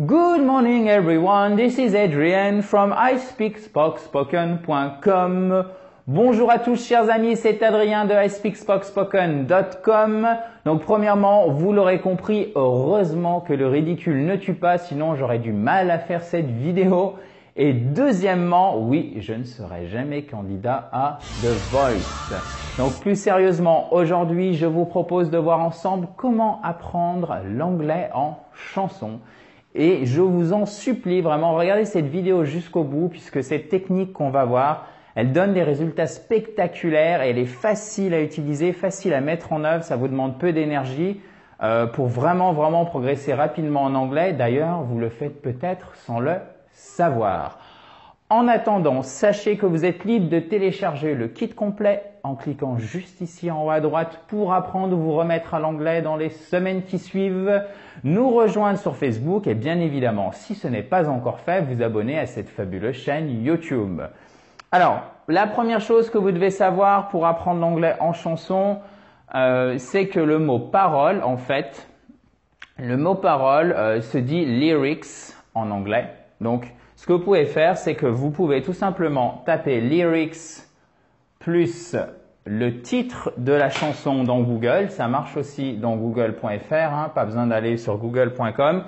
Good morning everyone, this is Adrian from ispeakspoken.com. Bonjour à tous chers amis, c'est Adrien de ispeakspoken.com. Donc premièrement, vous l'aurez compris, heureusement que le ridicule ne tue pas, sinon j'aurais du mal à faire cette vidéo. Et deuxièmement, oui, je ne serai jamais candidat à The Voice. Donc plus sérieusement, aujourd'hui, je vous propose de voir ensemble comment apprendre l'anglais en chanson. Et je vous en supplie vraiment, regardez cette vidéo jusqu'au bout puisque cette technique qu'on va voir, elle donne des résultats spectaculaires et elle est facile à utiliser, facile à mettre en œuvre. Ça vous demande peu d'énergie pour vraiment progresser rapidement en anglais. D'ailleurs, vous le faites peut-être sans le savoir. En attendant, sachez que vous êtes libre de télécharger le kit complet en cliquant juste ici en haut à droite pour apprendre ou vous remettre à l'anglais dans les semaines qui suivent. Nous rejoindre sur Facebook et bien évidemment, si ce n'est pas encore fait, vous abonner à cette fabuleuse chaîne YouTube. Alors, la première chose que vous devez savoir pour apprendre l'anglais en chanson, c'est que le mot parole, en fait, le mot parole se dit lyrics en anglais. Donc, ce que vous pouvez faire, c'est que vous pouvez tout simplement taper lyrics plus le titre de la chanson dans Google. Ça marche aussi dans google.fr, hein, pas besoin d'aller sur google.com.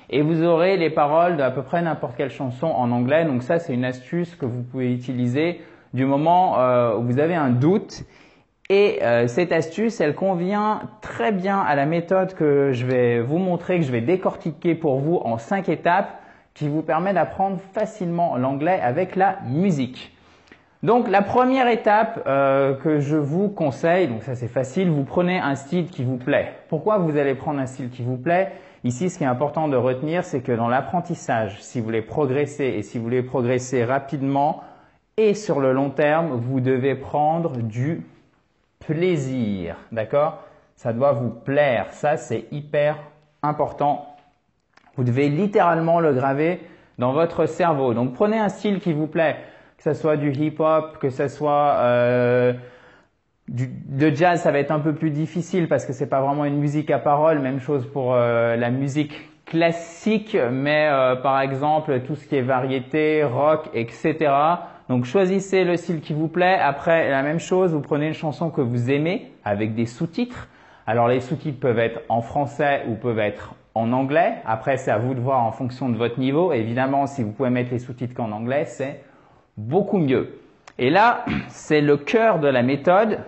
Et vous aurez les paroles d'à peu près n'importe quelle chanson en anglais. Donc ça, c'est une astuce que vous pouvez utiliser du moment où vous avez un doute. Et cette astuce, elle convient très bien à la méthode que je vais vous montrer, que je vais décortiquer pour vous en 5 étapes, qui vous permet d'apprendre facilement l'anglais avec la musique. Donc la première étape que je vous conseille, donc ça c'est facile, vous prenez un style qui vous plaît. Pourquoi vous allez prendre un style qui vous plaît? Ici, ce qui est important de retenir, c'est que dans l'apprentissage, si vous voulez progresser et si vous voulez progresser rapidement et sur le long terme, vous devez prendre du plaisir, d'accord? Ça doit vous plaire, ça c'est hyper important. Vous devez littéralement le graver dans votre cerveau. Donc prenez un style qui vous plaît, que ce soit du hip-hop, que ce soit de jazz, ça va être un peu plus difficile parce que c'est pas vraiment une musique à parole. Même chose pour la musique classique, mais par exemple tout ce qui est variété, rock, etc. Donc choisissez le style qui vous plaît. Après la même chose, vous prenez une chanson que vous aimez avec des sous-titres. Alors les sous-titres peuvent être en français ou peuvent être en anglais. Après, c'est à vous de voir en fonction de votre niveau. Évidemment, si vous pouvez mettre les sous-titres qu'en anglais, c'est beaucoup mieux. Et là, c'est le cœur de la méthode.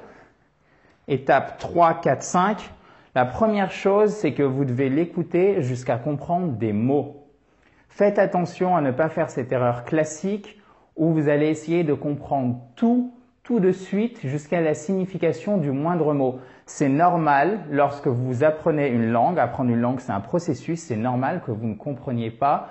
Étape 3, 4, 5. La première chose, c'est que vous devez l'écouter jusqu'à comprendre des mots. Faites attention à ne pas faire cette erreur classique où vous allez essayer de comprendre tout de suite jusqu'à la signification du moindre mot. C'est normal lorsque vous apprenez une langue. Apprendre une langue, c'est un processus. C'est normal que vous ne compreniez pas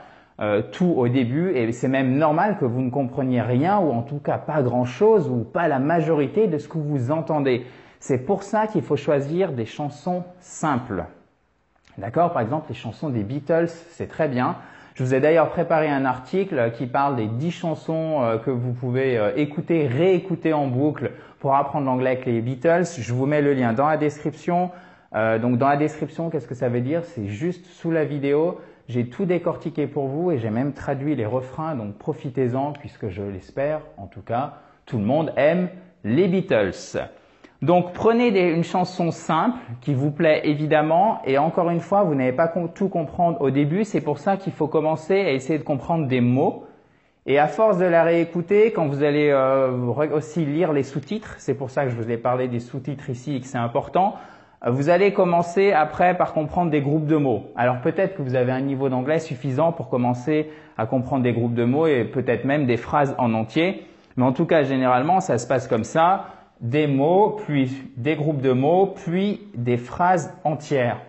tout au début et c'est même normal que vous ne compreniez rien ou en tout cas pas grand-chose ou pas la majorité de ce que vous entendez. C'est pour ça qu'il faut choisir des chansons simples. D'accord? Par exemple, les chansons des Beatles, c'est très bien. Je vous ai d'ailleurs préparé un article qui parle des 10 chansons que vous pouvez écouter, réécouter en boucle pour apprendre l'anglais avec les Beatles. Je vous mets le lien dans la description. Donc dans la description, qu'est-ce que ça veut dire? C'est juste sous la vidéo. J'ai tout décortiqué pour vous et j'ai même traduit les refrains. Donc profitez-en puisque je l'espère, en tout cas, tout le monde aime les Beatles. Donc prenez une chanson simple qui vous plaît évidemment et encore une fois, vous n'allez pas tout comprendre au début. C'est pour ça qu'il faut commencer à essayer de comprendre des mots. Et à force de la réécouter, quand vous allez aussi lire les sous-titres, c'est pour ça que je vous ai parlé des sous-titres ici et que c'est important, vous allez commencer après par comprendre des groupes de mots. Alors peut-être que vous avez un niveau d'anglais suffisant pour commencer à comprendre des groupes de mots et peut-être même des phrases en entier. Mais en tout cas, généralement, ça se passe comme ça. Des mots, puis des groupes de mots, puis des phrases entières.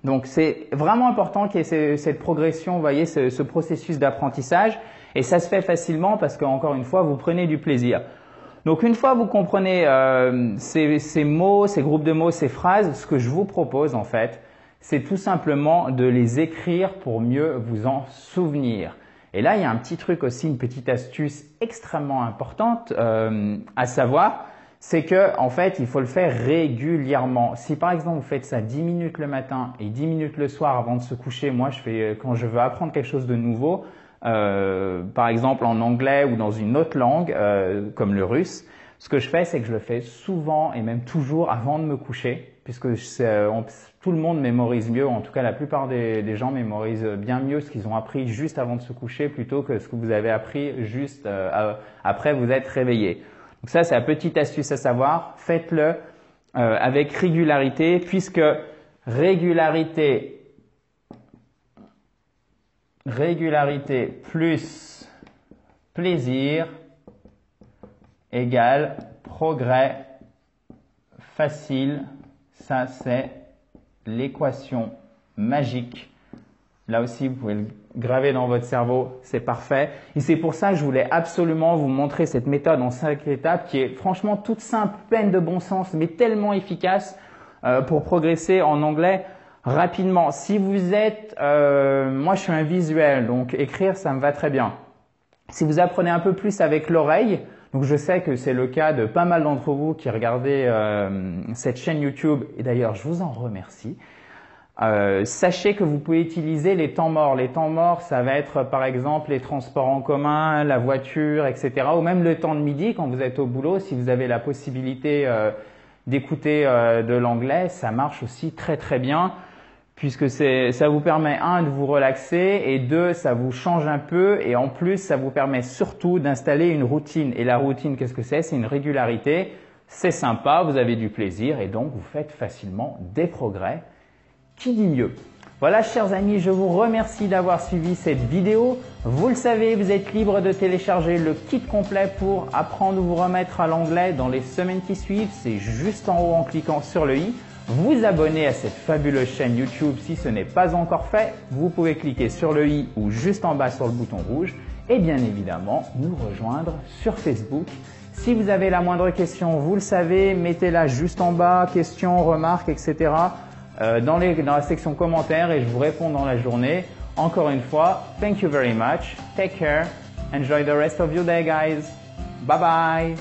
Donc c'est vraiment important qu'il y ait cette progression, vous voyez, ce processus d'apprentissage. Et ça se fait facilement parce qu'encore une fois, vous prenez du plaisir. Donc une fois que vous comprenez ces mots, ces groupes de mots, ces phrases, ce que je vous propose en fait, c'est tout simplement de les écrire pour mieux vous en souvenir. Et là, il y a un petit truc aussi, une petite astuce extrêmement importante à savoir, c'est que en fait, il faut le faire régulièrement. Si par exemple vous faites ça 10 minutes le matin et 10 minutes le soir avant de se coucher, moi je fais quand je veux apprendre quelque chose de nouveau, par exemple en anglais ou dans une autre langue comme le russe, ce que je fais, c'est que je le fais souvent et même toujours avant de me coucher, puisque tout le monde mémorise mieux, en tout cas la plupart des gens mémorisent bien mieux ce qu'ils ont appris juste avant de se coucher plutôt que ce que vous avez appris juste après vous être réveillé. Donc ça, c'est la petite astuce à savoir. Faites-le avec régularité, puisque régularité plus plaisir égale progrès facile. Ça, c'est l'équation magique. Là aussi, vous pouvez le graver dans votre cerveau, c'est parfait. Et c'est pour ça que je voulais absolument vous montrer cette méthode en 5 étapes qui est franchement toute simple, pleine de bon sens, mais tellement efficace pour progresser en anglais rapidement. Si vous êtes, moi je suis un visuel, donc écrire ça me va très bien. Si vous apprenez un peu plus avec l'oreille, donc je sais que c'est le cas de pas mal d'entre vous qui regardez cette chaîne YouTube, et d'ailleurs je vous en remercie. Sachez que vous pouvez utiliser les temps morts. Les temps morts, ça va être par exemple les transports en commun, la voiture, etc. Ou même le temps de midi quand vous êtes au boulot. Si vous avez la possibilité d'écouter de l'anglais, ça marche aussi très très bien puisque ça vous permet, un, de vous relaxer et deux, ça vous change un peu et en plus, ça vous permet surtout d'installer une routine. Et la routine, qu'est-ce que c'est? C'est une régularité, c'est sympa, vous avez du plaisir et donc vous faites facilement des progrès. Qui dit mieux? Voilà, chers amis, je vous remercie d'avoir suivi cette vidéo. Vous le savez, vous êtes libre de télécharger le kit complet pour apprendre ou vous remettre à l'anglais dans les semaines qui suivent. C'est juste en haut en cliquant sur le i. Vous abonner à cette fabuleuse chaîne YouTube si ce n'est pas encore fait. Vous pouvez cliquer sur le i ou juste en bas sur le bouton rouge. Et bien évidemment, nous rejoindre sur Facebook. Si vous avez la moindre question, vous le savez, mettez-la juste en bas, questions, remarques, etc. Dans la section commentaires et je vous réponds dans la journée. Encore une fois, thank you very much. Take care. Enjoy the rest of your day, guys. Bye bye.